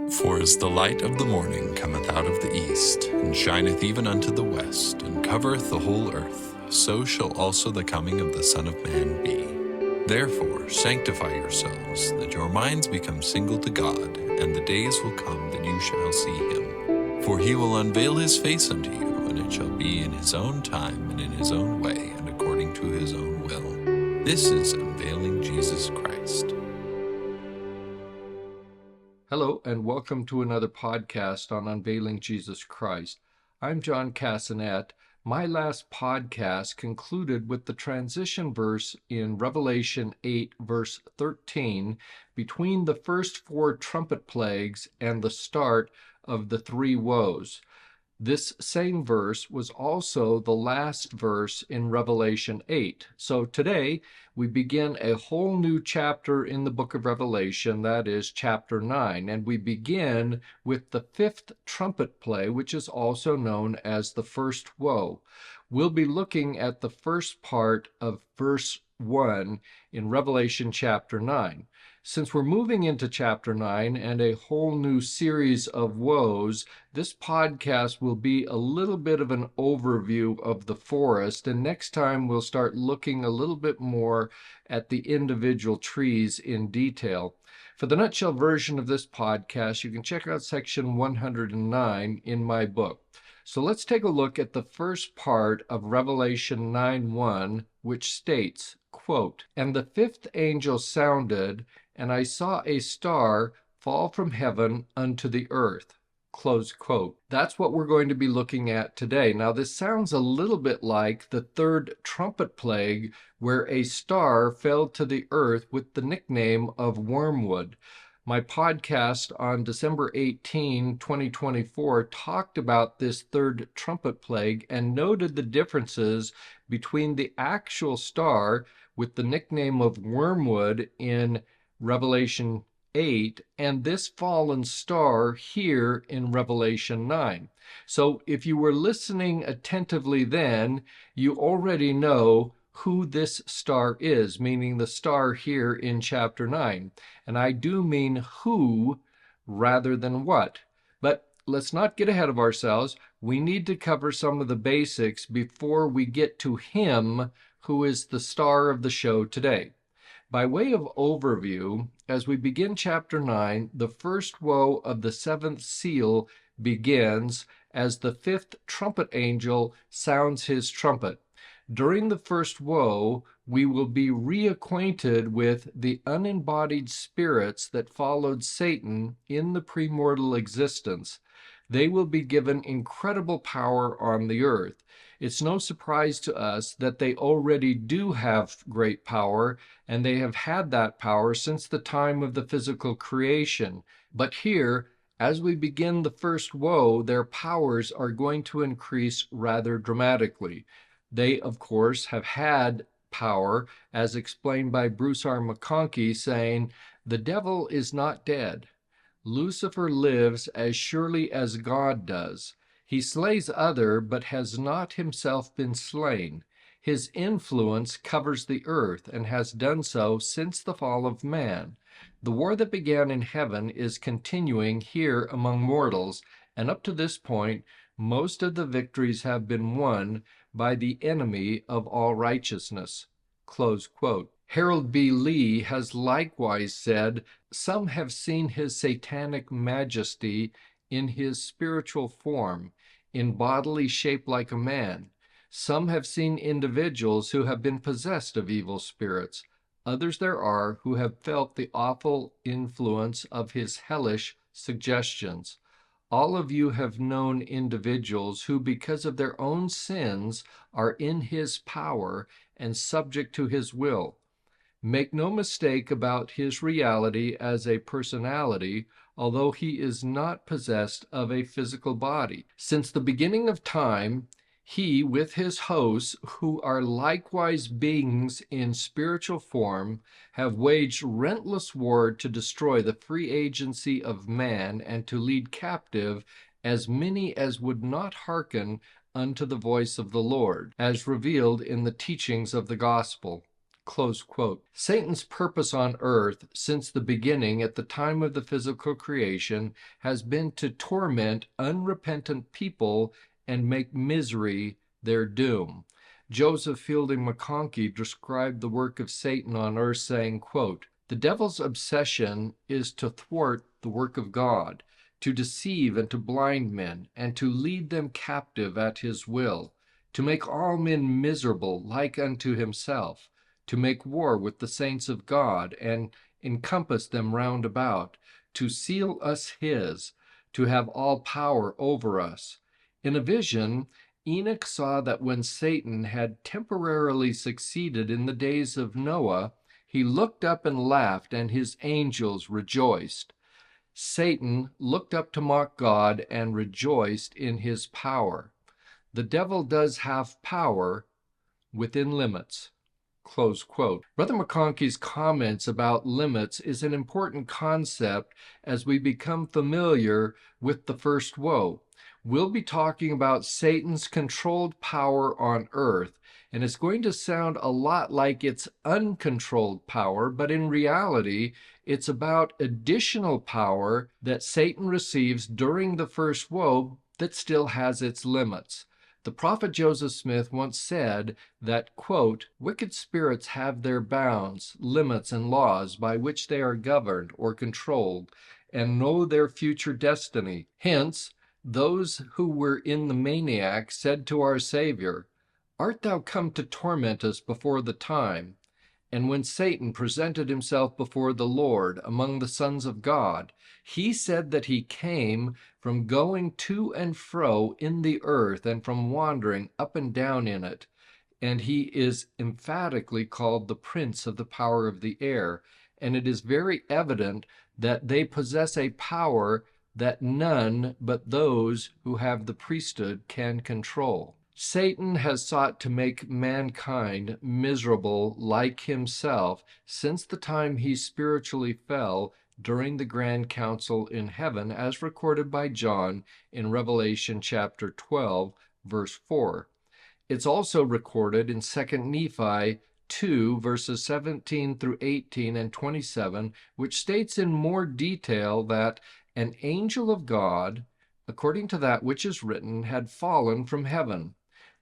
For as the light of the morning cometh out of the east, and shineth even unto the west, and covereth the whole earth, so shall also the coming of the Son of Man be. Therefore sanctify yourselves, that your minds become single to God, and the days will come that you shall see him. For he will unveil his face unto you, and it shall be in his own time, and in his own way, and according to his own will. This is unveiling Jesus Christ. Hello, and welcome to another podcast on Unveiling Jesus Christ. I'm John Cassanet. My last podcast concluded with the transition verse in Revelation 8, verse 13, between the first four trumpet plagues and the start of the three woes. This same verse was also the last verse in Revelation 8. So today we begin a whole new chapter in the book of Revelation, that is chapter 9, and we begin with the fifth trumpet plague, which is also known as the First Woe. We'll be looking at the first part of verse 1 in Revelation chapter 9. Since we're moving into chapter 9 and a whole new series of woes, this podcast will be a little bit of an overview of the forest, and next time we'll start looking a little bit more at the individual trees in detail. For the nutshell version of this podcast, you can check out section 109 in my book. So let's take a look at the first part of Revelation 9:1, which states, quote, "And the fifth angel sounded, and I saw a star fall from heaven unto the earth." Close quote. That's what we're going to be looking at today. Now, this sounds a little bit like the third trumpet plague, where a star fell to the earth with the nickname of wormwood. My podcast on December 18, 2024, talked about this third trumpet plague and noted the differences between the actual star with the nickname of wormwood in Revelation 8 and this fallen star here in Revelation 9. So if you were listening attentively then, you already know who this star is, meaning the star here in chapter 9. And I do mean who rather than what. But let's not get ahead of ourselves. We need to cover some of the basics before we get to him who is the star of the show today. By way of overview, as we begin chapter 9, the first woe of the seventh seal begins as the fifth trumpet angel sounds his trumpet. During the first woe, we will be reacquainted with the unembodied spirits that followed Satan in the premortal existence. They will be given incredible power on the earth. It's no surprise to us that they already do have great power, and they have had that power since the time of the physical creation. But here, as we begin the first woe, their powers are going to increase rather dramatically. They, of course, have had power, as explained by Bruce R. McConkie, saying, "The devil is not dead. Lucifer lives as surely as God does. He slays other, but has not himself been slain. His influence covers the earth, and has done so since the fall of man. The war that began in heaven is continuing here among mortals, and up to this point, most of the victories have been won by the enemy of all righteousness." Close quote. Harold B. Lee has likewise said, "Some have seen his satanic majesty in his spiritual form, in bodily shape like a man. Some have seen individuals who have been possessed of evil spirits. Others there are who have felt the awful influence of his hellish suggestions. All of you have known individuals who, because of their own sins, are in his power and subject to his will. Make no mistake about his reality as a personality, although he is not possessed of a physical body. Since the beginning of time, he, with his hosts, who are likewise beings in spiritual form, have waged relentless war to destroy the free agency of man and to lead captive as many as would not hearken unto the voice of the Lord, as revealed in the teachings of the gospel." Close quote. Satan's purpose on earth since the beginning at the time of the physical creation has been to torment unrepentant people and make misery their doom. Joseph Fielding McConkie described the work of Satan on earth saying, quote, "The devil's obsession is to thwart the work of God, to deceive and to blind men, and to lead them captive at his will, to make all men miserable like unto himself, to make war with the saints of God and encompass them round about, to seal us his, to have all power over us." In a vision, Enoch saw that when Satan had temporarily succeeded in the days of Noah, he looked up and laughed, and his angels rejoiced. Satan looked up to mock God and rejoiced in his power. The devil does have power within limits. Close quote. Brother McConkie's comments about limits is an important concept as we become familiar with the First Woe. We'll be talking about Satan's controlled power on earth, and it's going to sound a lot like its uncontrolled power, but in reality, it's about additional power that Satan receives during the First Woe that still has its limits. The prophet Joseph Smith once said that, quote, "Wicked spirits have their bounds, limits, and laws by which they are governed or controlled, and know their future destiny. Hence, those who were in the maniac said to our Savior, 'Art thou come to torment us before the time?' And when Satan presented himself before the Lord among the sons of God, he said that he came from going to and fro in the earth and from wandering up and down in it. And he is emphatically called the prince of the power of the air. And it is very evident that they possess a power that none but those who have the priesthood can control. Satan has sought to make mankind miserable like himself since the time he spiritually fell during the grand council in heaven, as recorded by John in Revelation chapter 12, verse 4. It's also recorded in 2 Nephi 2, verses 17 through 18 and 27, which states in more detail that an angel of God, according to that which is written, had fallen from heaven.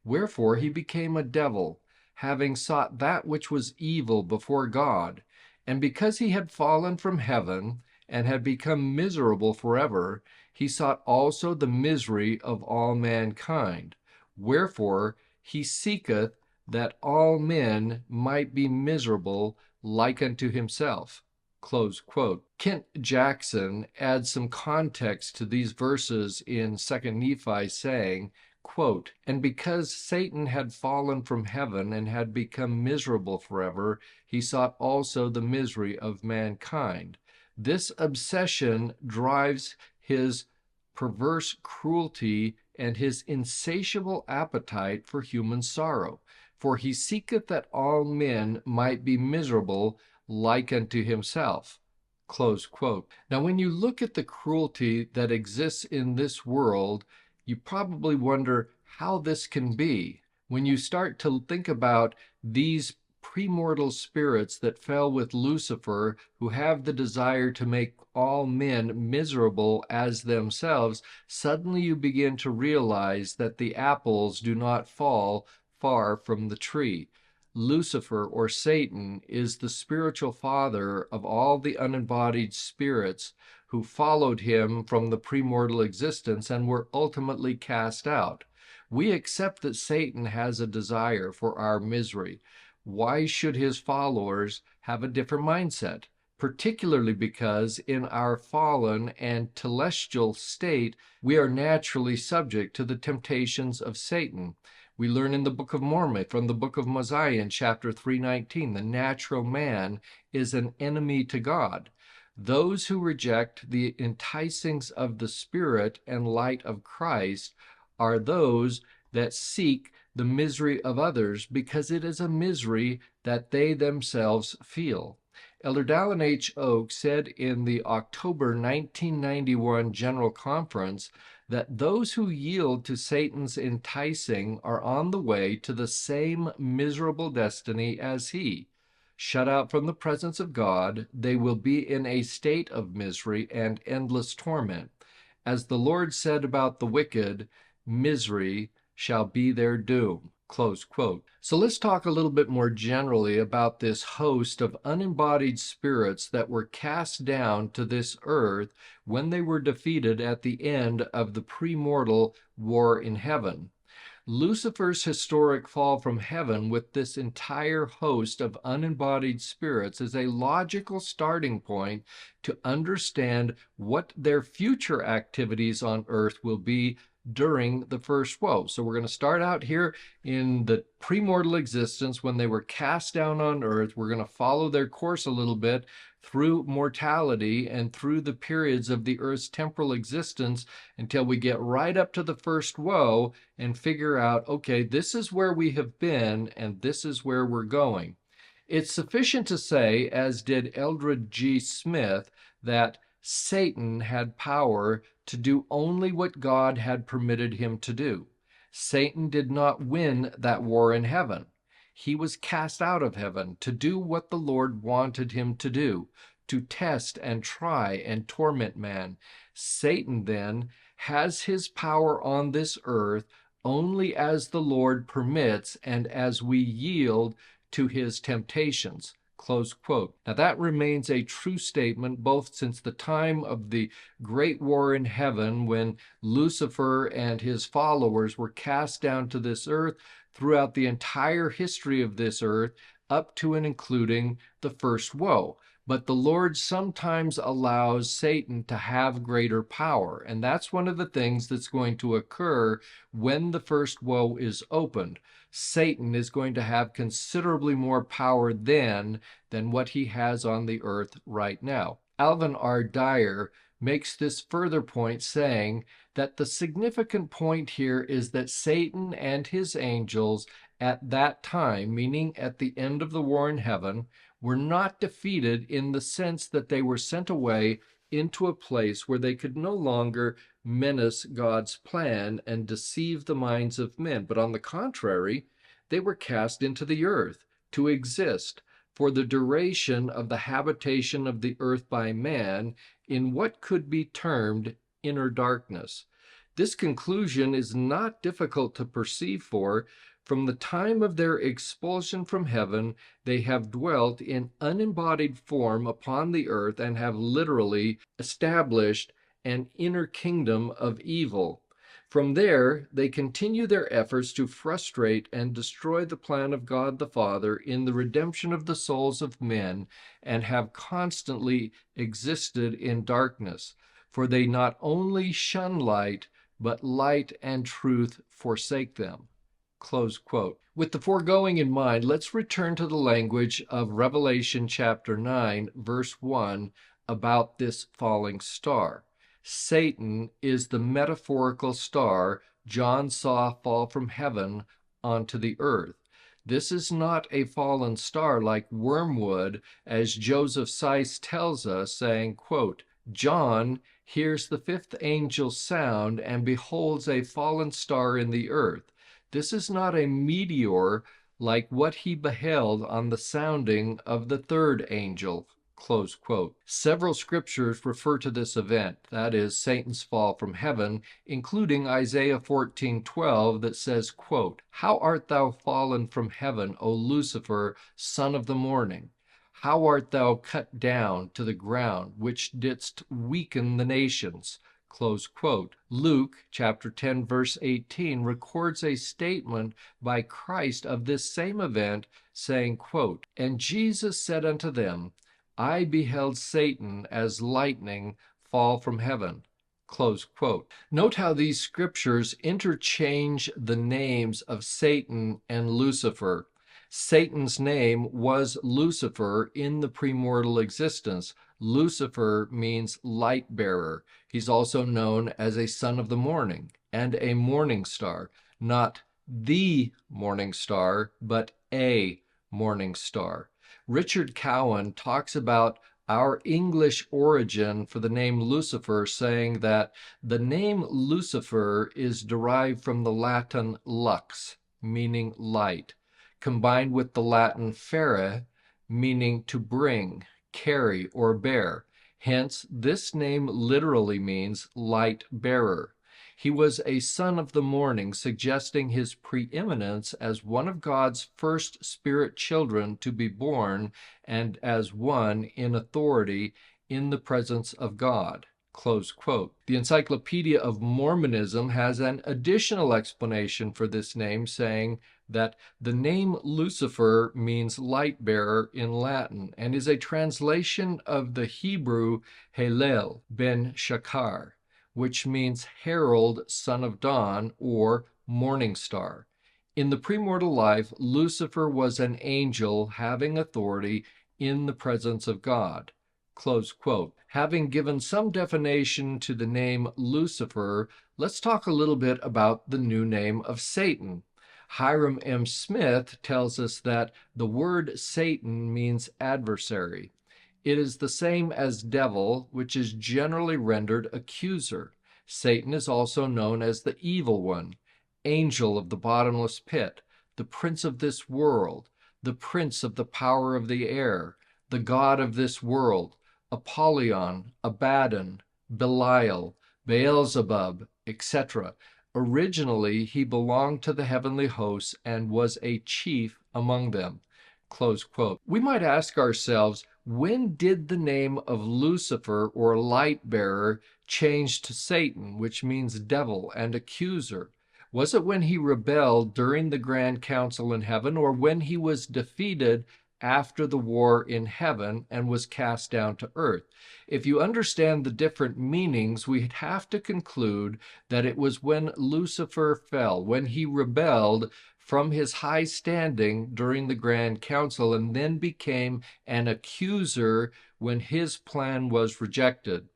Wherefore he became a devil, having sought that which was evil before God. And because he had fallen from heaven, and had become miserable forever, he sought also the misery of all mankind. Wherefore he seeketh that all men might be miserable like unto himself." Close quote. Kent Jackson adds some context to these verses in 2 Nephi, saying, quote, "And because Satan had fallen from heaven and had become miserable forever, he sought also the misery of mankind. This obsession drives his perverse cruelty and his insatiable appetite for human sorrow. For he seeketh that all men might be miserable like unto himself." Close quote. Now, when you look at the cruelty that exists in this world, you probably wonder how this can be. When you start to think about these premortal spirits that fell with Lucifer, who have the desire to make all men miserable as themselves, suddenly you begin to realize that the apples do not fall far from the tree. Lucifer, or Satan, is the spiritual father of all the unembodied spirits who followed him from the premortal existence and were ultimately cast out. We accept that Satan has a desire for our misery. Why should his followers have a different mindset? Particularly because in our fallen and telestial state, we are naturally subject to the temptations of Satan. We learn in the Book of Mormon, from the Book of Mosiah in chapter 319, the natural man is an enemy to God. Those who reject the enticings of the Spirit and light of Christ are those that seek the misery of others because it is a misery that they themselves feel. Elder Dallin H. Oak said in the October 1991 General Conference that those who yield to Satan's enticing are on the way to the same miserable destiny as he. Shut out from the presence of God, they will be in a state of misery and endless torment. As the Lord said about the wicked, misery shall be their doom. Close quote. So let's talk a little bit more generally about this host of unembodied spirits that were cast down to this earth when they were defeated at the end of the premortal war in heaven. Lucifer's historic fall from heaven with this entire host of unembodied spirits is a logical starting point to understand what their future activities on earth will be during the first woe. So we're going to start out here in the premortal existence when they were cast down on earth. We're going to follow their course a little bit through mortality and through the periods of the earth's temporal existence until we get right up to the first woe and figure out, okay, this is where we have been and this is where we're going. It's sufficient to say, as did Eldred G. Smith, that Satan had power to do only what God had permitted him to do. Satan did not win that war in heaven. He was cast out of heaven to do what the Lord wanted him to do, to test and try and torment man. Satan then has his power on this earth only as the Lord permits and as we yield to his temptations. Close quote. Now that remains a true statement both since the time of the great war in heaven when Lucifer and his followers were cast down to this earth, throughout the entire history of this earth, up to and including the first woe. But the Lord sometimes allows Satan to have greater power, and that's one of the things that's going to occur when the first woe is opened. Satan is going to have considerably more power then than what he has on the earth right now. Alvin R. Dyer makes this further point, saying that the significant point here is that Satan and his angels at that time, meaning at the end of the war in heaven, were not defeated in the sense that they were sent away into a place where they could no longer menace God's plan and deceive the minds of men. But on the contrary, they were cast into the earth to exist for the duration of the habitation of the earth by man in what could be termed inner darkness. This conclusion is not difficult to perceive, for from the time of their expulsion from heaven, they have dwelt in unembodied form upon the earth and have literally established an inner kingdom of evil. From there, they continue their efforts to frustrate and destroy the plan of God the Father in the redemption of the souls of men, and have constantly existed in darkness. For they not only shun light, but light and truth forsake them. Close quote. With the foregoing in mind, let's return to the language of Revelation chapter 9, verse 1, about this falling star. Satan is the metaphorical star John saw fall from heaven onto the earth. This is not a fallen star like wormwood, as Joseph Seiss tells us, saying, quote, John hears the fifth angel sound and beholds a fallen star in the earth. This is not a meteor like what he beheld on the sounding of the third angel. Close quote. Several scriptures refer to this event, that is, Satan's fall from heaven, including Isaiah 14:12 that says, quote, How art thou fallen from heaven, O Lucifer, son of the morning? How art thou cut down to the ground, which didst weaken the nations? Close quote. Luke chapter 10 verse 18 records a statement by Christ of this same event, saying, quote, And Jesus said unto them, I beheld Satan as lightning fall from heaven. Close quote. Note how these scriptures interchange the names of Satan and Lucifer. Satan's name was Lucifer in the premortal existence. Lucifer means light bearer. He's also known as a son of the morning and a morning star, not the morning star, but a morning star. Richard Cowan talks about our English origin for the name Lucifer, saying that the name Lucifer is derived from the Latin lux, meaning light, combined with the Latin fere, meaning to bring, carry, or bear. Hence, this name literally means light bearer. He was a son of the morning, suggesting his preeminence as one of God's first spirit children to be born and as one in authority in the presence of God. Close quote. The Encyclopedia of Mormonism has an additional explanation for this name, saying that the name Lucifer means light bearer in Latin and is a translation of the Hebrew Hallel ben Shachar, which means herald, son of dawn, or morning star. In the premortal life, Lucifer was an angel having authority in the presence of God. Close quote. Having given some definition to the name Lucifer, let's talk a little bit about the new name of Satan. Hiram M. Smith tells us that the word Satan means adversary. It is the same as devil, which is generally rendered accuser. Satan is also known as the evil one, angel of the bottomless pit, the prince of this world, the prince of the power of the air, the god of this world, Apollyon, Abaddon, Belial, Beelzebub, etc. Originally, he belonged to the heavenly hosts and was a chief among them. Close quote. We might ask ourselves, when did the name of Lucifer or light bearer change to Satan, which means devil and accuser? Was it when he rebelled during the grand council in heaven, or when he was defeated after the war in heaven and was cast down to earth? If you understand the different meanings, we'd have to conclude that it was when Lucifer fell, when he rebelled from his high standing during the grand council and then became an accuser when his plan was rejected.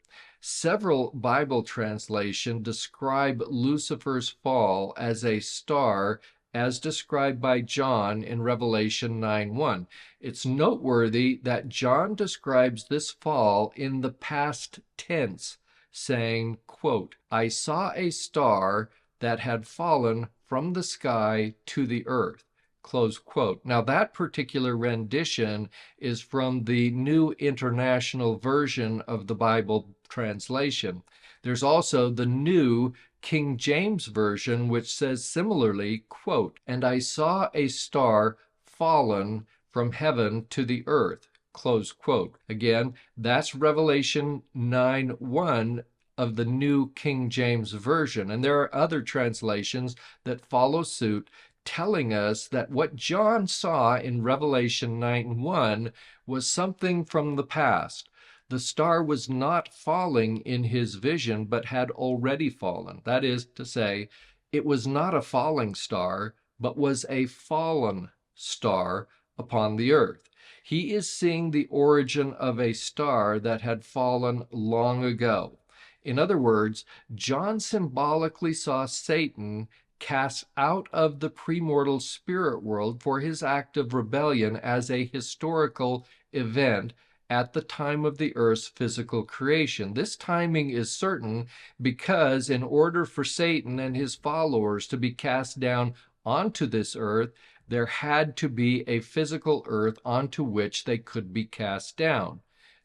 Several Bible translations describe Lucifer's fall as a star, as described by John in Revelation 9:1. It's noteworthy that John describes this fall in the past tense, saying, quote, "I saw a star that had fallen from the sky to the earth." Close quote. Now, that particular rendition is from the New International Version of the Bible translation. There's also the New King James Version, which says similarly, quote, "And I saw a star fallen from heaven to the earth." Close quote. Again, that's Revelation 9:1 of the New King James Version. And there are other translations that follow suit, telling us that what John saw in Revelation 9:1 was something from the past. The star was not falling in his vision, but had already fallen. That is to say, it was not a falling star, but was a fallen star upon the earth. He is seeing the origin of a star that had fallen long ago. In other words, John symbolically saw Satan cast out of the premortal spirit world for his act of rebellion as a historical event at the time of the earth's physical creation. This timing is certain because in order for Satan and his followers to be cast down onto this earth, there had to be a physical earth onto which they could be cast down.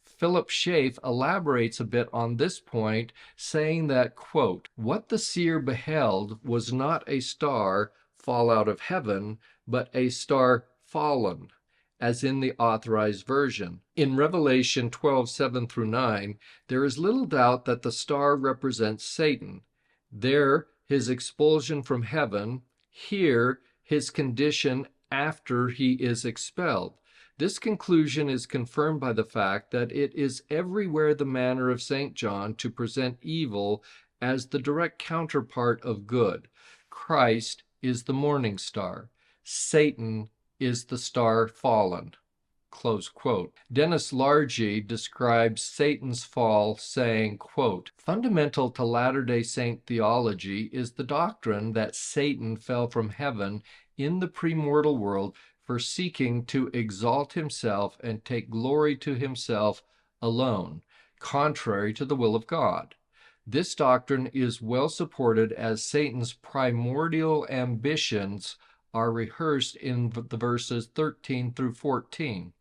Philip Schaff elaborates a bit on this point, saying that, quote, "What the seer beheld was not a star fall out of heaven, but a star fallen," as in the Authorized Version. In Revelation 12:7-9, there is little doubt that the star represents Satan. There, his expulsion from heaven; here, his condition after he is expelled. This conclusion is confirmed by the fact that it is everywhere the manner of St. John to present evil as the direct counterpart of good. Christ is the morning star. Satan is the star fallen. Close quote. Dennis Largy describes Satan's fall, saying, quote, "Fundamental to Latter-day Saint theology is the doctrine that Satan fell from heaven in the premortal world for seeking to exalt himself and take glory to himself alone, contrary to the will of God. This doctrine is well supported as Satan's primordial ambitions are rehearsed in the verses 13-14.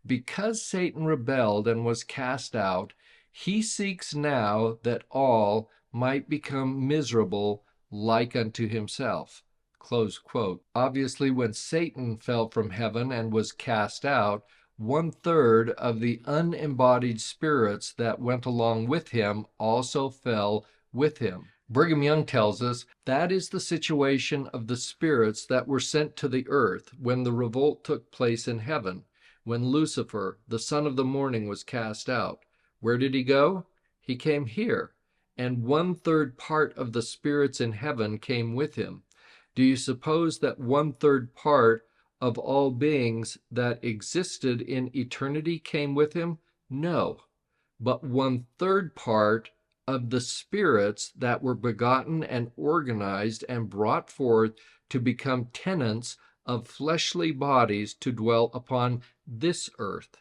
Because Satan rebelled and was cast out, he seeks now that all might become miserable like unto himself. Close quote. Obviously, when Satan fell from heaven and was cast out, 1/3 of the unembodied spirits that went along with him also fell with him. Brigham Young tells us that is the situation of the spirits that were sent to the earth when the revolt took place in heaven, when Lucifer, the son of the morning, was cast out. Where did he go? He came here, and 1/3 part of the spirits in heaven came with him. Do you suppose that 1/3 part of all beings that existed in eternity came with him? No, but 1/3 part of the spirits that were begotten and organized and brought forth to become tenants of fleshly bodies to dwell upon this earth.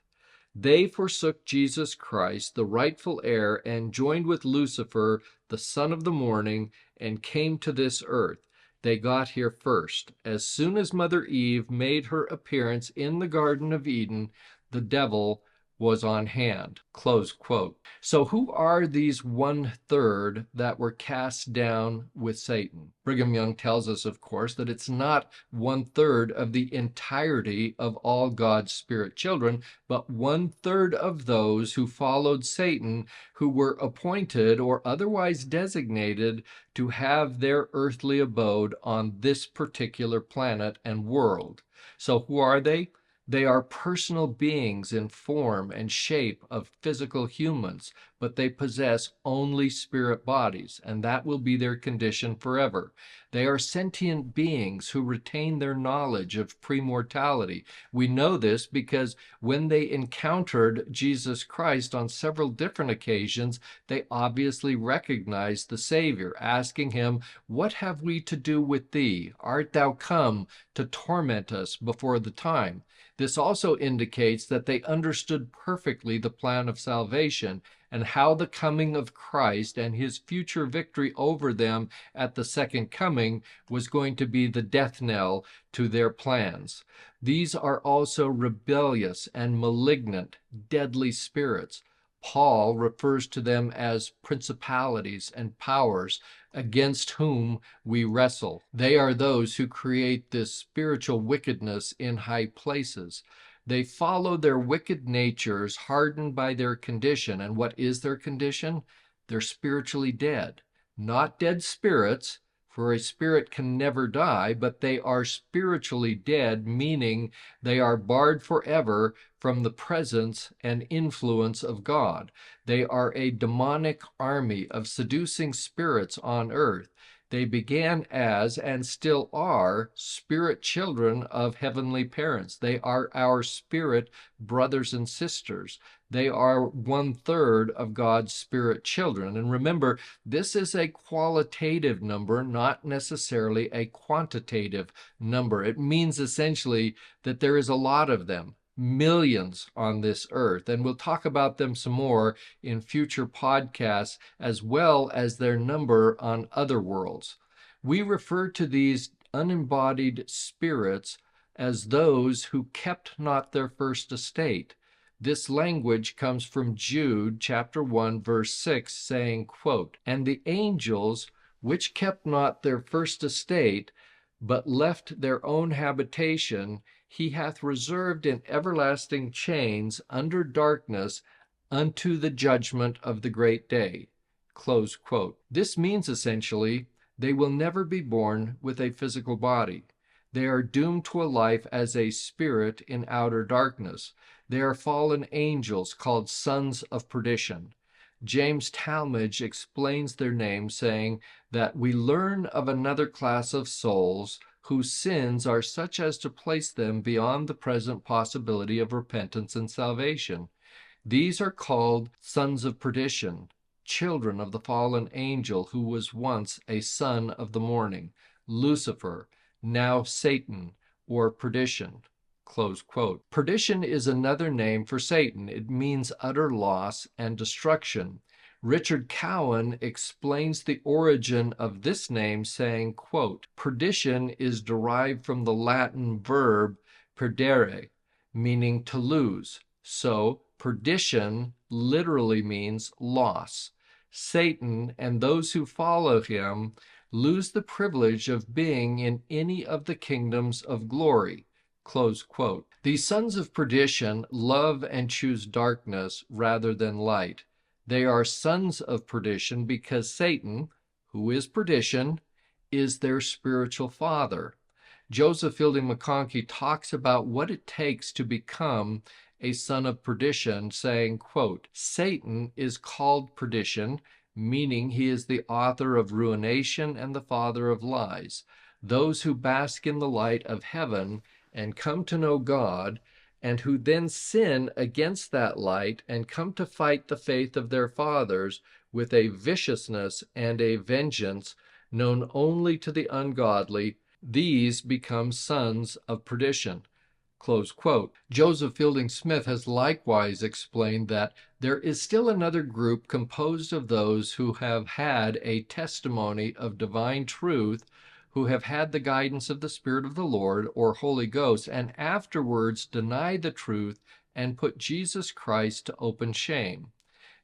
They forsook Jesus Christ, the rightful heir, and joined with Lucifer, the son of the morning, and came to this earth. They got here first. As soon as Mother Eve made her appearance in the Garden of Eden, the devil was on hand. Close quote. So who are these 1/3 that were cast down with Satan? Brigham Young tells us, of course, that it's not 1/3 of the entirety of all God's spirit children, but 1/3 of those who followed Satan, who were appointed or otherwise designated to have their earthly abode on this particular planet and world. So who are they? They are personal beings in form and shape of physical humans, but they possess only spirit bodies, and that will be their condition forever. They are sentient beings who retain their knowledge of premortality. We know this because when they encountered Jesus Christ on several different occasions, they obviously recognized the Savior, asking him, "What have we to do with thee? Art thou come to torment us before the time?" This also indicates that they understood perfectly the plan of salvation and how the coming of Christ and his future victory over them at the second coming was going to be the death knell to their plans. These are also rebellious and malignant, deadly spirits. Paul refers to them as principalities and powers against whom we wrestle. They are those who create this spiritual wickedness in high places. They follow their wicked natures hardened by their condition. And what is their condition? They're spiritually dead. Not dead spirits, for a spirit can never die, but they are spiritually dead, meaning they are barred forever from the presence and influence of God. They are a demonic army of seducing spirits on earth. They began as, and still are, spirit children of heavenly parents. They are our spirit brothers and sisters. They are 1/3 of God's spirit children. And remember, this is a qualitative number, not necessarily a quantitative number. It means essentially that there is a lot of them, millions on this earth. And we'll talk about them some more in future podcasts, as well as their number on other worlds. We refer to these unembodied spirits as those who kept not their first estate. This language comes from Jude chapter 1, verse 6, saying, quote, "And the angels which kept not their first estate, but left their own habitation, he hath reserved in everlasting chains under darkness unto the judgment of the great day." Close quote. This means essentially they will never be born with a physical body. They are doomed to a life as a spirit in outer darkness. They are fallen angels called sons of perdition. James Talmage explains their name, saying that we learn of another class of souls whose sins are such as to place them beyond the present possibility of repentance and salvation. These are called sons of perdition, children of the fallen angel who was once a son of the morning, Lucifer, now Satan, or perdition. Close quote. Perdition is another name for Satan. It means utter loss and destruction. Richard Cowan explains the origin of this name, saying, quote, "Perdition is derived from the Latin verb perdere, meaning to lose. So, perdition literally means loss. Satan and those who follow him lose the privilege of being in any of the kingdoms of glory. Close quote. These sons of perdition love and choose darkness rather than light. They are sons of perdition because Satan, who is perdition, is their spiritual father. Joseph Fielding McConkie talks about what it takes to become a son of perdition, saying, quote, Satan is called perdition, meaning he is the author of ruination and the father of lies. Those who bask in the light of heaven and come to know God, and who then sin against that light and come to fight the faith of their fathers with a viciousness and a vengeance known only to the ungodly, these become sons of perdition. Close quote. Joseph Fielding Smith has likewise explained that there is still another group composed of those who have had a testimony of divine truth, who have had the guidance of the Spirit of the Lord or Holy Ghost, and afterwards deny the truth and put Jesus Christ to open shame.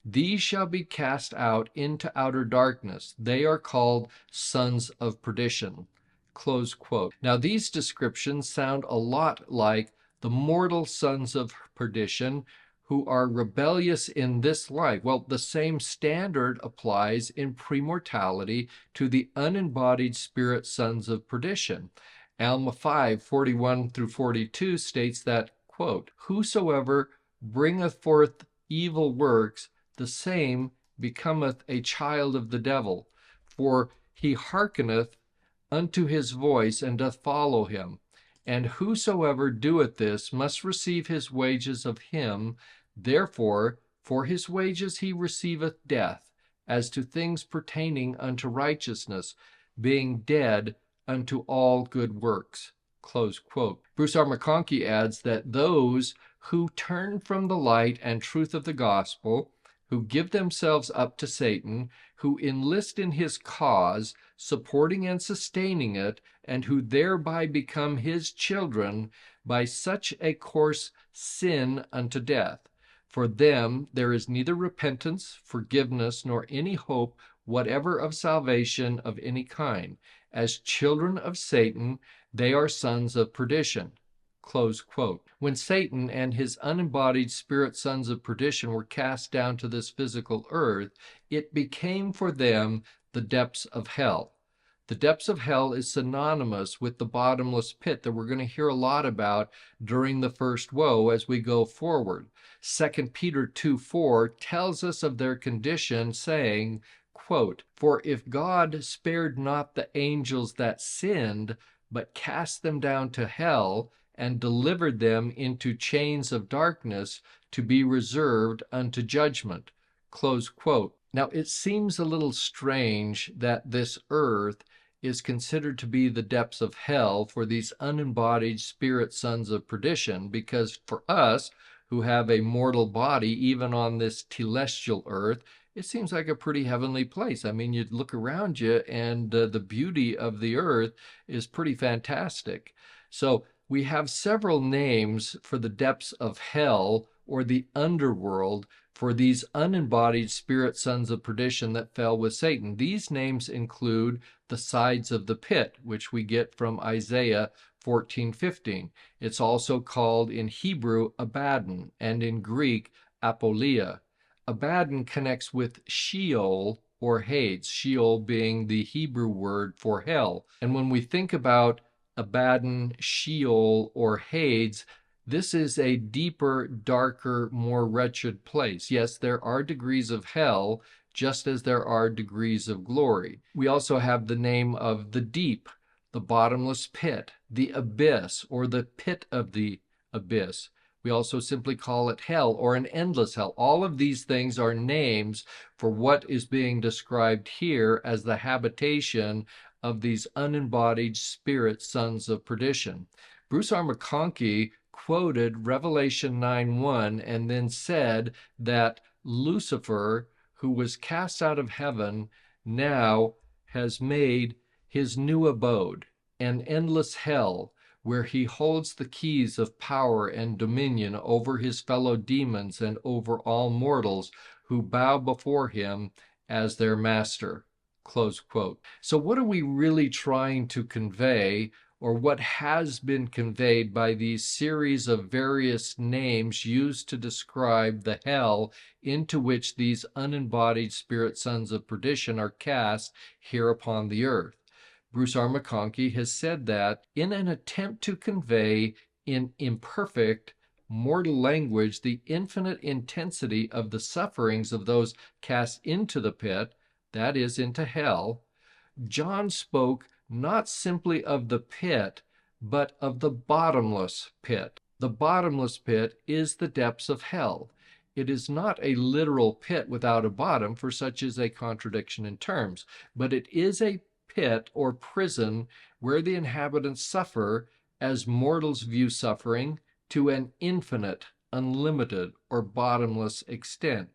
These shall be cast out into outer darkness. They are called sons of perdition. Close quote. Now, these descriptions sound a lot like the mortal sons of perdition who are rebellious in this life. Well, the same standard applies in premortality to the unembodied spirit sons of perdition. Alma 5:41 through 42 states that, quote, whosoever bringeth forth evil works, the same becometh a child of the devil, for he hearkeneth unto his voice and doth follow him. And whosoever doeth this must receive his wages of him. Therefore, for his wages he receiveth death, as to things pertaining unto righteousness, being dead unto all good works. Close quote. Bruce R. McConkie adds that those who turn from the light and truth of the gospel, who give themselves up to Satan, who enlist in his cause, supporting and sustaining it, and who thereby become his children, by such a course sin unto death. For them there is neither repentance, forgiveness, nor any hope whatever of salvation of any kind. As children of Satan, they are sons of perdition. Close quote. When Satan and his unembodied spirit sons of perdition were cast down to this physical earth, it became for them the depths of hell. The depths of hell is synonymous with the bottomless pit that we're going to hear a lot about during the first woe as we go forward. 2 Peter 2:4 tells us of their condition, saying, quote, for if God spared not the angels that sinned, but cast them down to hell, and delivered them into chains of darkness to be reserved unto judgment. Close quote. Now, it seems a little strange that this earth is considered to be the depths of hell for these unembodied spirit sons of perdition, because for us who have a mortal body, even on this telestial earth, it seems like a pretty heavenly place. I mean, you look around you and the beauty of the earth is pretty fantastic. So we have several names for the depths of hell or the underworld for these unembodied spirit sons of perdition that fell with Satan. These names include the sides of the pit, which we get from Isaiah 14:15. It's also called in Hebrew Abaddon and in Greek Apoleia. Abaddon connects with Sheol or Hades, Sheol being the Hebrew word for hell. And when we think about Abaddon, Sheol, or Hades, this is a deeper, darker, more wretched place. Yes, there are degrees of hell, just as there are degrees of glory. We also have the name of the deep, the bottomless pit, the abyss, or the pit of the abyss. We also simply call it hell or an endless hell. All of these things are names for what is being described here as the habitation of these unembodied spirit sons of perdition. Bruce R. McConkie quoted Revelation 9:1 and then said that Lucifer, who was cast out of heaven, now has made his new abode, an endless hell, where he holds the keys of power and dominion over his fellow demons and over all mortals who bow before him as their master. Close quote. So what are we really trying to convey, or what has been conveyed by these series of various names used to describe the hell into which these unembodied spirit sons of perdition are cast here upon the earth? Bruce R. McConkie has said that in an attempt to convey in imperfect mortal language the infinite intensity of the sufferings of those cast into the pit, that is, into hell, John spoke not simply of the pit, but of the bottomless pit. The bottomless pit is the depths of hell. It is not a literal pit without a bottom, for such is a contradiction in terms, but it is a pit or prison where the inhabitants suffer as mortals view suffering to an infinite, unlimited, or bottomless extent,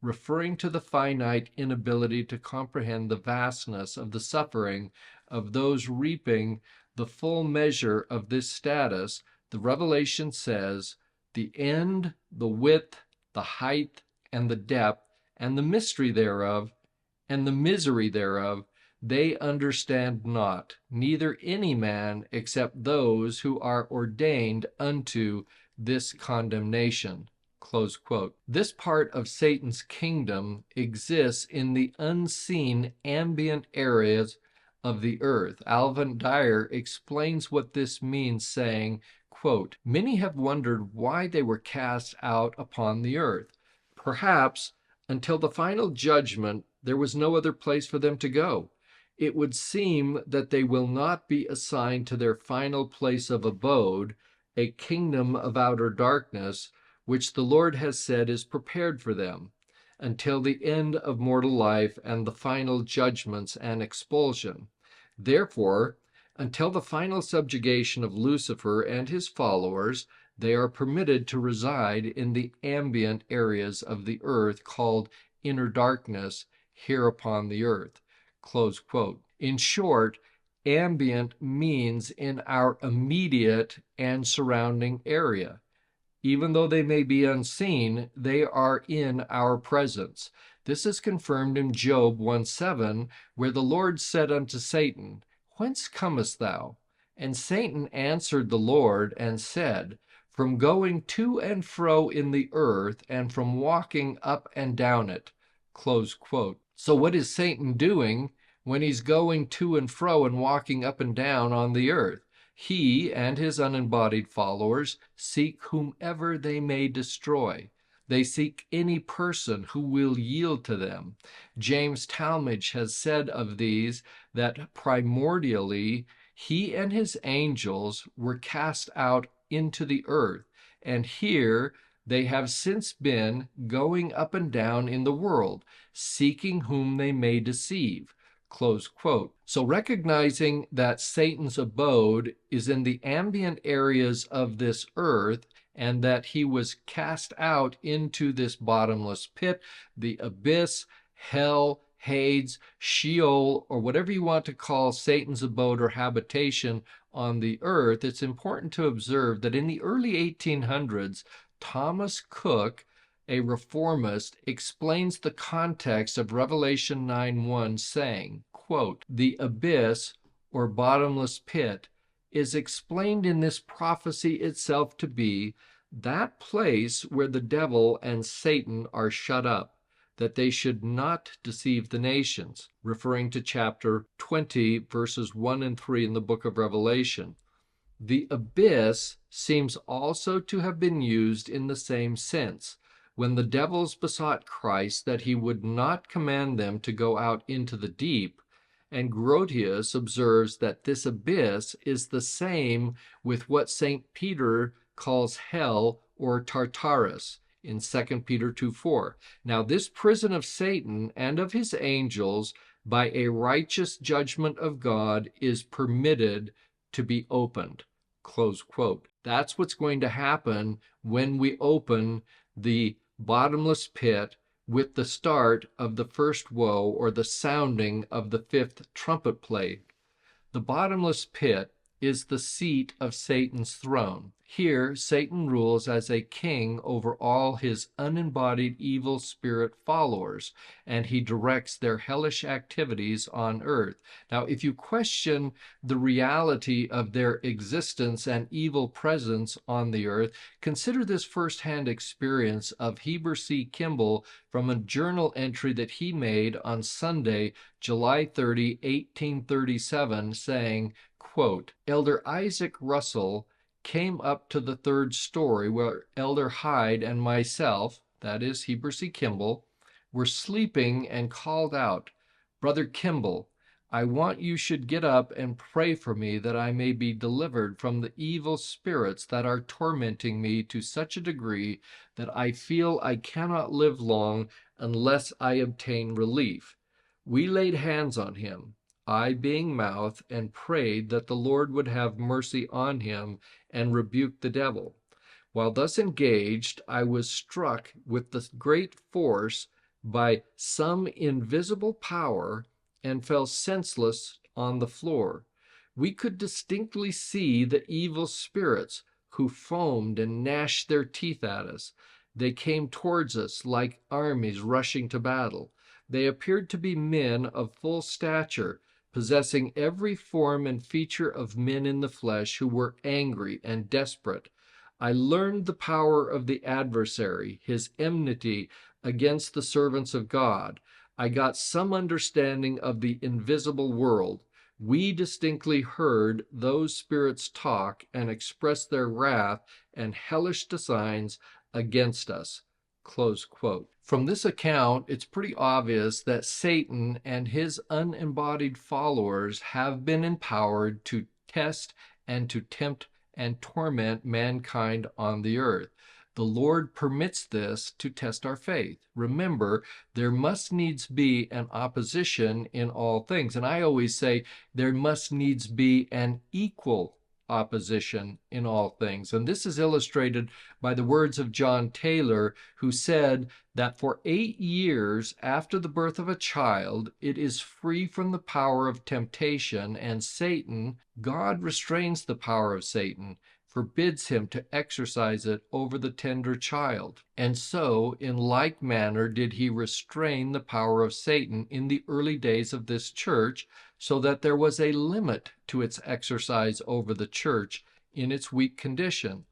referring to the finite inability to comprehend the vastness of the suffering of those reaping the full measure of this status. The Revelation says, the end, the width, the height, and the depth, and the mystery thereof, and the misery thereof, they understand not, neither any man except those who are ordained unto this condemnation. Close quote. This part of Satan's kingdom exists in the unseen ambient areas of the earth. Alvin Dyer explains what this means, saying, quote, many have wondered why they were cast out upon the earth. Perhaps until the final judgment there was no other place for them to go. It would seem that they will not be assigned to their final place of abode, a kingdom of outer darkness, which the Lord has said is prepared for them, until the end of mortal life and the final judgments and expulsion. Therefore, until the final subjugation of Lucifer and his followers, they are permitted to reside in the ambient areas of the earth called inner darkness here upon the earth. Close quote. In short, ambient means in our immediate and surrounding area. Even though they may be unseen, they are in our presence. This is confirmed in Job 1:7, where the Lord said unto Satan, whence comest thou? And Satan answered the Lord and said, from going to and fro in the earth, and from walking up and down it. Close quote. So what is Satan doing when he's going to and fro and walking up and down on the earth? He and his unembodied followers seek whomever they may destroy. They seek any person who will yield to them. James Talmage has said of these that primordially he and his angels were cast out into the earth, and here they have since been going up and down in the world, seeking whom they may deceive. Close quote. So recognizing that Satan's abode is in the ambient areas of this earth, and that he was cast out into this bottomless pit, the abyss, hell, Hades, Sheol, or whatever you want to call Satan's abode or habitation on the earth, it's important to observe that in the early 1800s, Thomas Cook, a reformist, explains the context of Revelation 9:1, saying, quote, the abyss or bottomless pit is explained in this prophecy itself to be that place where the devil and Satan are shut up, that they should not deceive the nations, referring to chapter 20, verses 1 and 3 in the book of Revelation. The abyss seems also to have been used in the same sense, when the devils besought Christ that he would not command them to go out into the deep, and Grotius observes that this abyss is the same with what St. Peter calls hell or Tartarus in 2 Peter 2:4. Now this prison of Satan and of his angels, by a righteous judgment of God, is permitted to be opened. Close quote. That's what's going to happen when we open the bottomless pit with the start of the first woe, or the sounding of the fifth trumpet plague. The bottomless pit is the seat of Satan's throne. Here, Satan rules as a king over all his unembodied evil spirit followers, and he directs their hellish activities on earth. Now, if you question the reality of their existence and evil presence on the earth, consider this firsthand experience of Heber C. Kimball from a journal entry that he made on Sunday, July 30, 1837, saying, quote, Elder Isaac Russell came up to the third story where Elder Hyde and myself, that is Heber C. Kimball, were sleeping and called out, Brother Kimball, I want you should get up and pray for me that I may be delivered from the evil spirits that are tormenting me to such a degree that I feel I cannot live long unless I obtain relief. We laid hands on him, I being mouth, and prayed that the Lord would have mercy on him and rebuke the devil. While thus engaged, I was struck with the great force by some invisible power and fell senseless on the floor. We could distinctly see the evil spirits who foamed and gnashed their teeth at us. They came towards us like armies rushing to battle. They appeared to be men of full stature, possessing every form and feature of men in the flesh who were angry and desperate. I learned the power of the adversary, his enmity against the servants of God. I got some understanding of the invisible world. We distinctly heard those spirits talk and express their wrath and hellish designs against us. Close quote. From this account, it's pretty obvious that Satan and his unembodied followers have been empowered to test and to tempt and torment mankind on the earth. The Lord permits this to test our faith. Remember, there must needs be an opposition in all things. And I always say there must needs be an equal opposition in all things. And this is illustrated by the words of John Taylor, who said that for 8 years after the birth of a child, it is free from the power of temptation, and Satan, God restrains the power of Satan, forbids him to exercise it over the tender child. And so, in like manner, did he restrain the power of Satan in the early days of this church, so that there was a limit to its exercise over the church in its weak condition.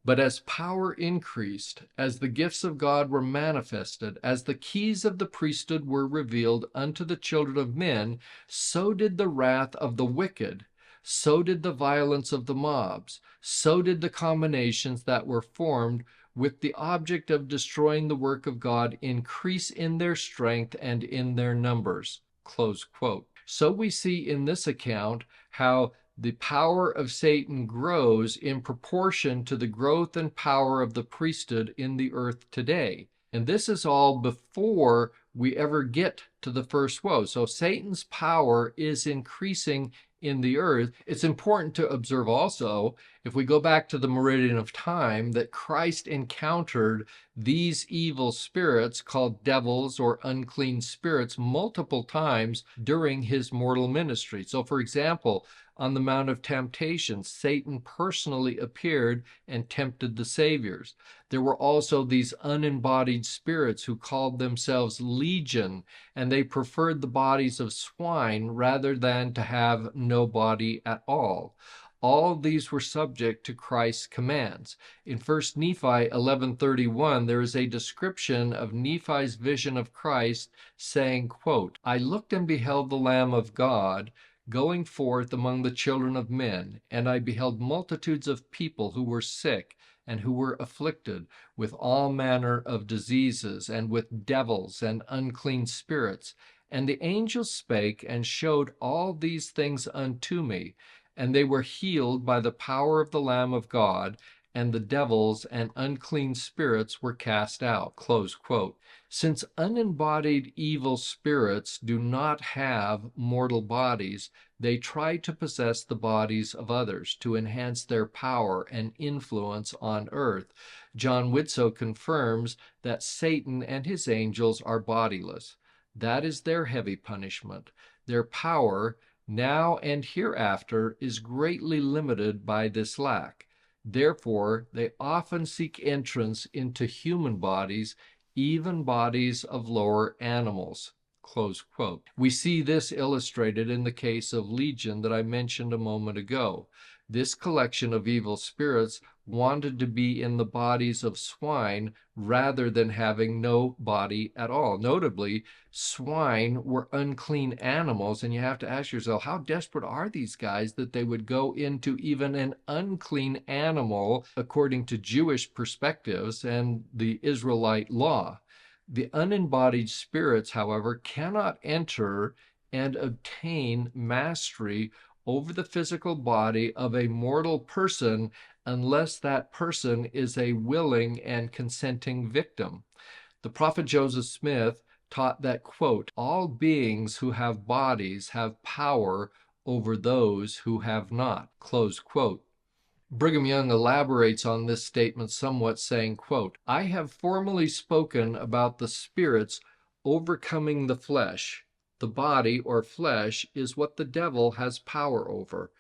But as power increased, as the gifts of God were manifested, as the keys of the priesthood were revealed unto the children of men, so did the wrath of the wicked, so did the violence of the mobs, so did the combinations that were formed with the object of destroying the work of God increase in their strength and in their numbers. Close quote. So we see in this account how the power of Satan grows in proportion to the growth and power of the priesthood in the earth today. And this is all before we ever get to the first woe. So Satan's power is increasing in the earth. It's important to observe also, if we go back to the meridian of time, that Christ encountered these evil spirits called devils or unclean spirits multiple times during his mortal ministry. So, for example, on the Mount of Temptation, Satan personally appeared and tempted the saviors. There were also these unembodied spirits who called themselves Legion, and they preferred the bodies of swine rather than to have no body at all. All these were subject to Christ's commands. In 1 Nephi 11:31, there is a description of Nephi's vision of Christ saying, quote, I looked and beheld the Lamb of God going forth among the children of men, and I beheld multitudes of people who were sick and who were afflicted with all manner of diseases and with devils and unclean spirits. And the angel spake and showed all these things unto me, and they were healed by the power of the Lamb of God, and the devils and unclean spirits were cast out. Close quote. Since unembodied evil spirits do not have mortal bodies, they try to possess the bodies of others to enhance their power and influence on earth. John Widtsoe confirms that Satan and his angels are bodiless. That is their heavy punishment. Their power now and hereafter is greatly limited by this lack. Therefore, they often seek entrance into human bodies, even bodies of lower animals." Close quote. We see this illustrated in the case of Legion that I mentioned a moment ago. This collection of evil spirits wanted to be in the bodies of swine rather than having no body at all. Notably, swine were unclean animals, and you have to ask yourself, how desperate are these guys that they would go into even an unclean animal according to Jewish perspectives and the Israelite law? The unembodied spirits, however, cannot enter and obtain mastery over the physical body of a mortal person unless that person is a willing and consenting victim. The prophet Joseph Smith taught that, quote, "all beings who have bodies have power over those who have not," close quote. Brigham Young elaborates on this statement somewhat, saying, quote, "I have formerly spoken about the spirits overcoming the flesh. The body or flesh is what the devil has power over.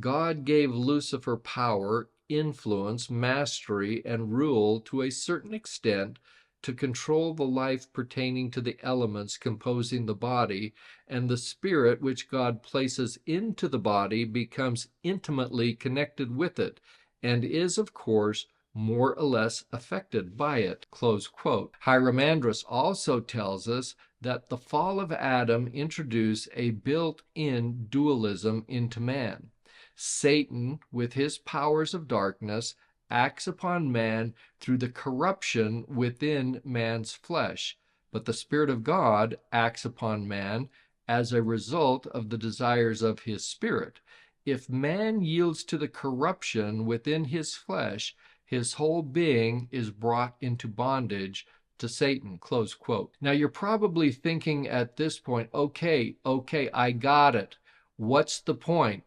God gave Lucifer power, influence, mastery, and rule to a certain extent to control the life pertaining to the elements composing the body, and the spirit which God places into the body becomes intimately connected with it, and is, of course, more or less affected by it." Close quote. Hiram Andrus also tells us that the fall of Adam introduced a built-in dualism into man. Satan, with his powers of darkness, acts upon man through the corruption within man's flesh, but the Spirit of God acts upon man as a result of the desires of his spirit. If man yields to the corruption within his flesh, his whole being is brought into bondage to Satan, close quote. Now you're probably thinking at this point, okay, I got it. What's the point?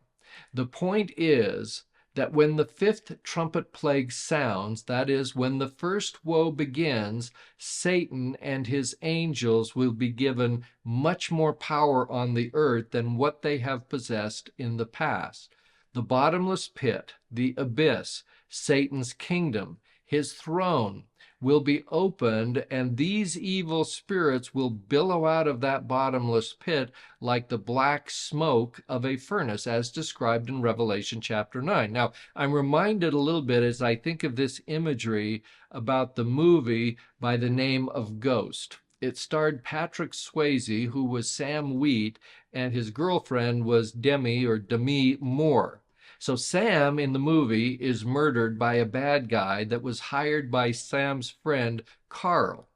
The point is that when the fifth trumpet plague sounds, that is, when the first woe begins, Satan and his angels will be given much more power on the earth than what they have possessed in the past. The bottomless pit, the abyss, Satan's kingdom, his throne, will be opened, and these evil spirits will billow out of that bottomless pit like the black smoke of a furnace, as described in Revelation chapter 9. Now, I'm reminded a little bit as I think of this imagery about the movie by the name of Ghost. It starred Patrick Swayze, who was Sam Wheat, and his girlfriend was Demi Moore. So Sam in the movie is murdered by a bad guy that was hired by Sam's friend, Carl.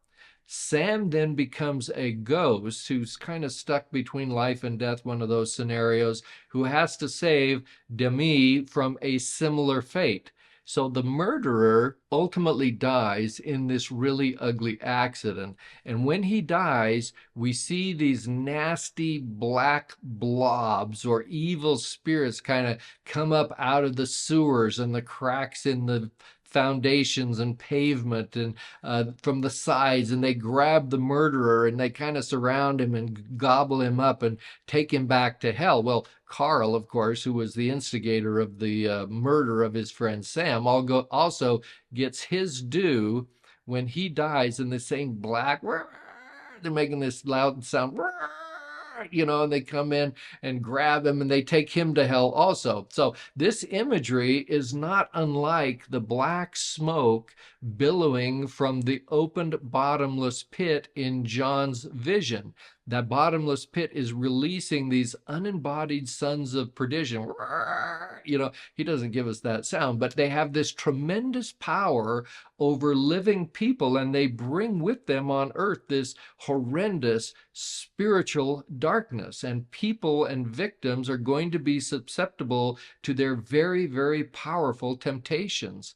Sam then becomes a ghost who's kind of stuck between life and death, one of those scenarios, who has to save Demi from a similar fate. So the murderer ultimately dies in this really ugly accident. And when he dies, we see these nasty black blobs or evil spirits kind of come up out of the sewers and the cracks in the foundations and pavement and from the sides, and they grab the murderer and they kind of surround him and gobble him up and take him back to hell. Well, Carl, of course, who was the instigator of the murder of his friend Sam, also gets his due when he dies in the same black. They're making this loud sound, and they come in and grab him and they take him to hell also. So this imagery is not unlike the black smoke billowing from the opened bottomless pit in John's vision. That bottomless pit is releasing these unembodied sons of perdition. He doesn't give us that sound, but they have this tremendous power over living people, and they bring with them on earth this horrendous spiritual darkness. And people and victims are going to be susceptible to their very, very powerful temptations.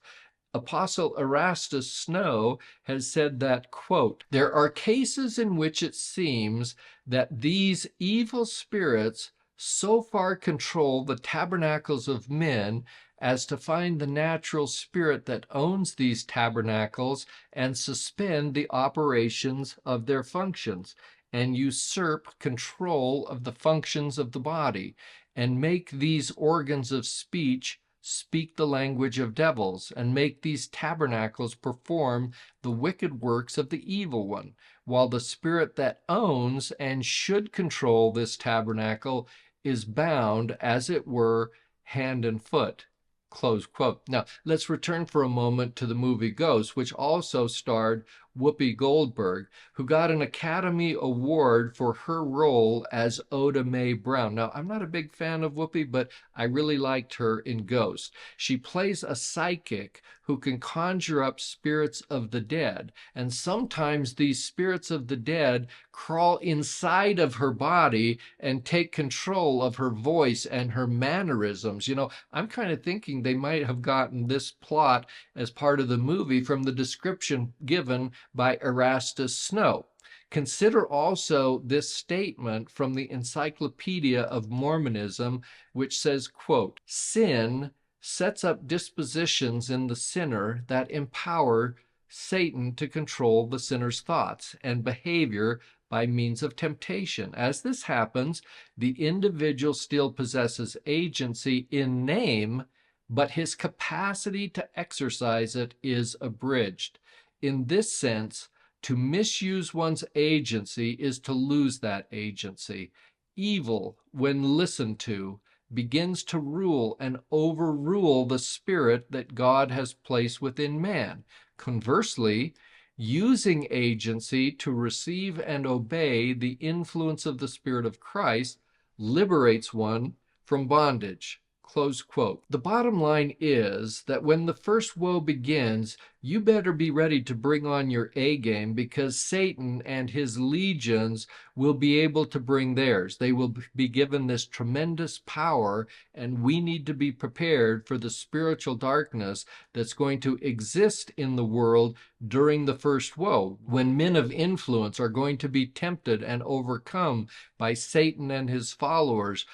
Apostle Erastus Snow has said that, quote, "There are cases in which it seems that these evil spirits so far control the tabernacles of men as to find the natural spirit that owns these tabernacles and suspend the operations of their functions. and usurp control of the functions of the body, and make these organs of speech speak the language of devils, and make these tabernacles perform the wicked works of the evil one, while the spirit that owns and should control this tabernacle is bound, as it were, hand and foot. Close quote. Now, let's return for a moment to the movie Ghost, which also starred Whoopi Goldberg, who got an Academy Award for her role as Oda Mae Brown. Now, I'm not a big fan of Whoopi, but I really liked her in Ghost. She plays a psychic who can conjure up spirits of the dead, and sometimes these spirits of the dead crawl inside of her body and take control of her voice and her mannerisms. You know, I'm kind of thinking they might have gotten this plot as part of the movie from the description given by Erastus Snow. Consider also this statement from the Encyclopedia of Mormonism, which says, quote, "Sin sets up dispositions in the sinner that empower Satan to control the sinner's thoughts and behavior by means of temptation. As this happens, the individual still possesses agency in name, but his capacity to exercise it is abridged. In this sense, to misuse one's agency is to lose that agency. Evil, when listened to, begins to rule and overrule the spirit that God has placed within man. Conversely, using agency to receive and obey the influence of the Spirit of Christ liberates one from bondage." Close quote. The bottom line is that when the first woe begins, you better be ready to bring on your A game, because Satan and his legions will be able to bring theirs. They will be given this tremendous power, and we need to be prepared for the spiritual darkness that's going to exist in the world during the first woe, when men of influence are going to be tempted and overcome by Satan and his followers,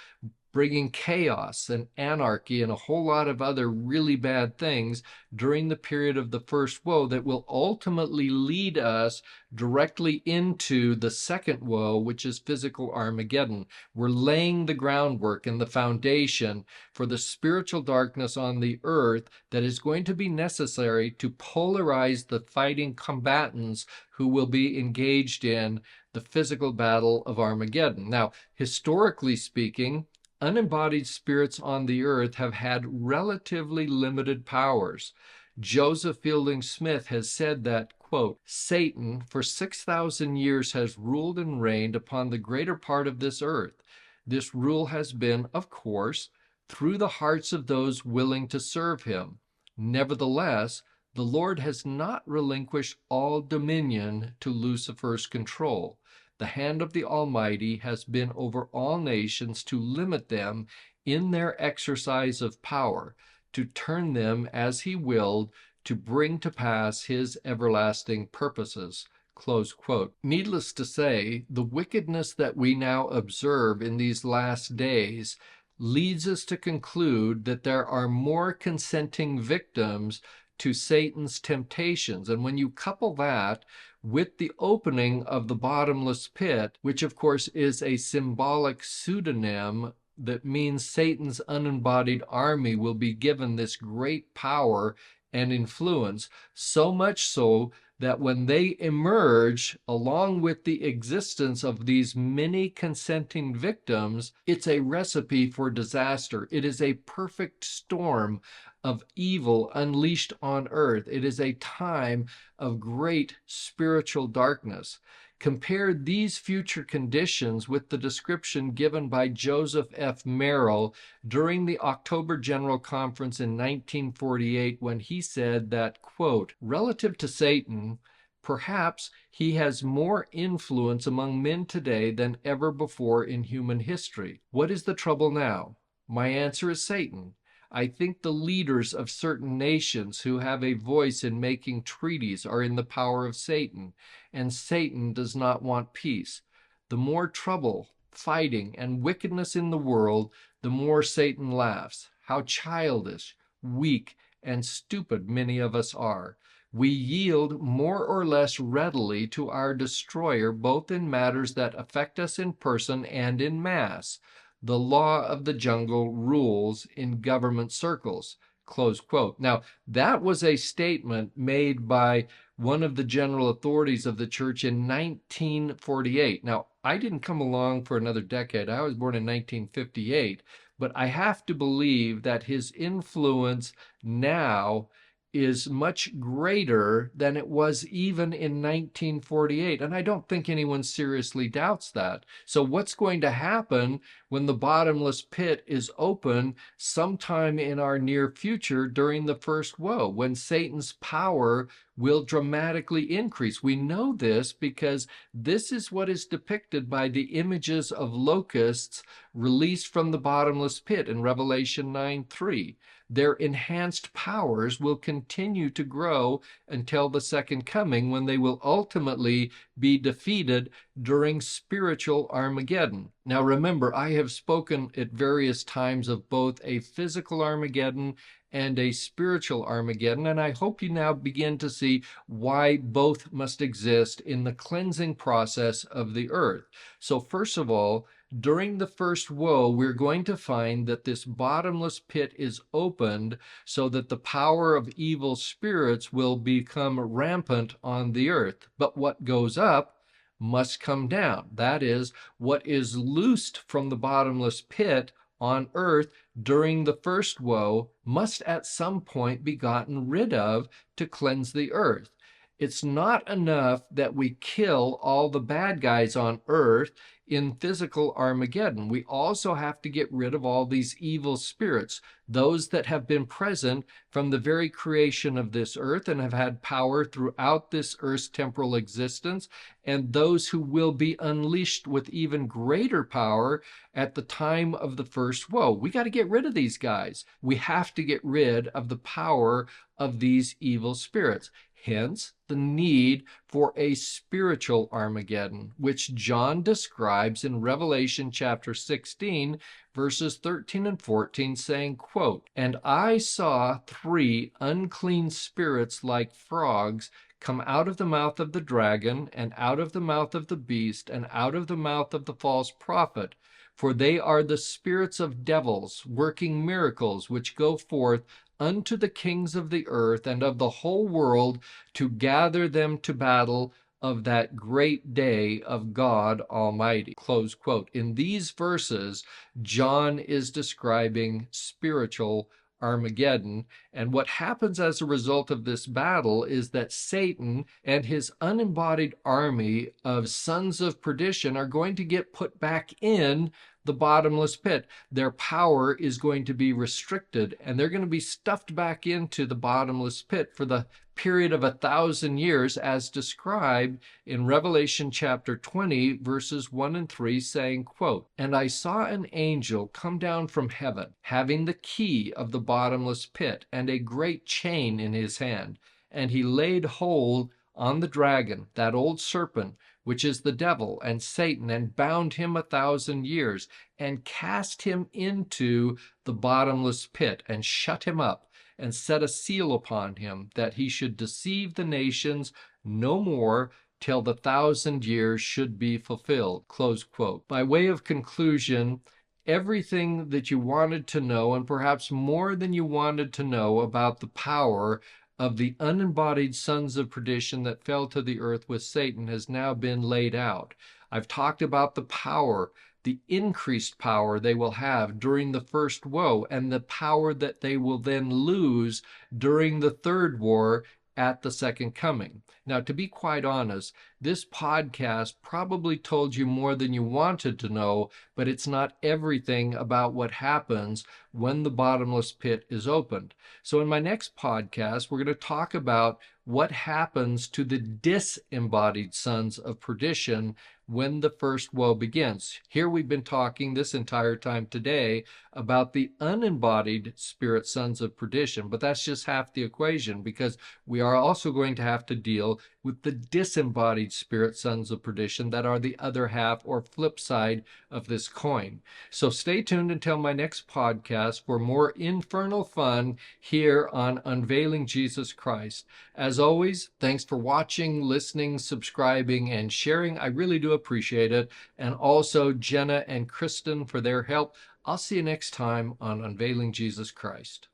bringing chaos and anarchy and a whole lot of other really bad things during the period of the first woe that will ultimately lead us directly into the second woe, which is physical Armageddon. We're laying the groundwork and the foundation for the spiritual darkness on the earth that is going to be necessary to polarize the fighting combatants who will be engaged in the physical battle of Armageddon. Now, historically speaking, unembodied spirits on the earth have had relatively limited powers. Joseph Fielding Smith has said that, quote, "Satan for 6,000 years has ruled and reigned upon the greater part of this earth. This rule has been, of course, through the hearts of those willing to serve him. Nevertheless, the Lord has not relinquished all dominion to Lucifer's control. The hand of the Almighty has been over all nations to limit them in their exercise of power, to turn them as he willed, to bring to pass his everlasting purposes." Close quote. Needless to say, the wickedness that we now observe in these last days leads us to conclude that there are more consenting victims to Satan's temptations. And when you couple that with the opening of the bottomless pit, which of course is a symbolic pseudonym that means Satan's unembodied army will be given this great power and influence, so much so that when they emerge, along with the existence of these many consenting victims, it's a recipe for disaster. It is a perfect storm of evil unleashed on earth. It is a time of great spiritual darkness. Compare these future conditions with the description given by Joseph F. Merrill during the October General Conference in 1948, when he said that, quote, "Relative to Satan, perhaps he has more influence among men today than ever before in human history. What is the trouble now? My answer is Satan. I think the leaders of certain nations who have a voice in making treaties are in the power of Satan, and Satan does not want peace. The more trouble, fighting, and wickedness in the world, the more Satan laughs. How childish, weak, and stupid many of us are. we yield more or less readily to our destroyer, both in matters that affect us in person and in mass. The law of the jungle rules in government circles. Close quote. Now, that was a statement made by one of the general authorities of the church in 1948. Now, I didn't come along for another decade. I was born in 1958, but I have to believe that his influence now is much greater than it was even in 1948. And I don't think anyone seriously doubts that. So what's going to happen when the bottomless pit is open sometime in our near future during the first woe, when Satan's power will dramatically increase? We know this because this is what is depicted by the images of locusts released from the bottomless pit in Revelation 9:3. Their enhanced powers will continue to grow until the second coming, when they will ultimately be defeated during spiritual Armageddon. Now remember, I have spoken at various times of both a physical Armageddon and a spiritual Armageddon, and I hope you now begin to see why both must exist in the cleansing process of the earth. So first of all, during the first woe, we're going to find that this bottomless pit is opened so that the power of evil spirits will become rampant on the earth. But what goes up must come down. That is, what is loosed from the bottomless pit on earth during the first woe must at some point be gotten rid of to cleanse the earth. It's not enough that we kill all the bad guys on earth in physical Armageddon. We also have to get rid of all these evil spirits, those that have been present from the very creation of this earth and have had power throughout this earth's temporal existence, and those who will be unleashed with even greater power at the time of the first woe. We got to get rid of these guys. We have to get rid of the power of these evil spirits. Hence, the need for a spiritual Armageddon, which John describes in Revelation chapter 16, verses 13 and 14, saying, quote, "And I saw 3 unclean spirits like frogs come out of the mouth of the dragon, and out of the mouth of the beast, and out of the mouth of the false prophet. For they are the spirits of devils, working miracles, which go forth unto the kings of the earth and of the whole world, to gather them to battle of that great day of God Almighty." Close quote. In these verses, John is describing spiritual Armageddon, and what happens as a result of this battle is that Satan and his unembodied army of sons of perdition are going to get put back in the bottomless pit. Their power is going to be restricted, and they're going to be stuffed back into the bottomless pit for the period of 1,000 years, as described in Revelation chapter 20, verses 1 and 3, saying, quote, "And I saw an angel come down from heaven, having the key of the bottomless pit, and a great chain in his hand. And he laid hold on the dragon, that old serpent, which is the devil and Satan, and bound him 1,000 years, and cast him into the bottomless pit, and shut him up, and set a seal upon him, that he should deceive the nations no more, till the 1,000 years should be fulfilled." Close quote. By way of conclusion, everything that you wanted to know, and perhaps more than you wanted to know, about the power of the unembodied sons of perdition that fell to the earth with Satan has now been laid out. I've talked about the power, the increased power they will have during the first woe, and the power that they will then lose during the third war at the second coming. Now, to be quite honest, this podcast probably told you more than you wanted to know, but it's not everything about what happens when the bottomless pit is opened. So in my next podcast, we're going to talk about what happens to the disembodied sons of perdition when the first woe begins. Here we've been talking this entire time today about the unembodied spirit sons of perdition, but that's just half the equation, because we are also going to have to deal with the disembodied spirit sons of perdition that are the other half or flip side of this coin. So stay tuned until my next podcast for more infernal fun here on Unveiling Jesus Christ. As always, thanks for watching, listening, subscribing, and sharing. I really do appreciate it. And also Jenna and Kristen for their help. I'll see you next time on Unveiling Jesus Christ.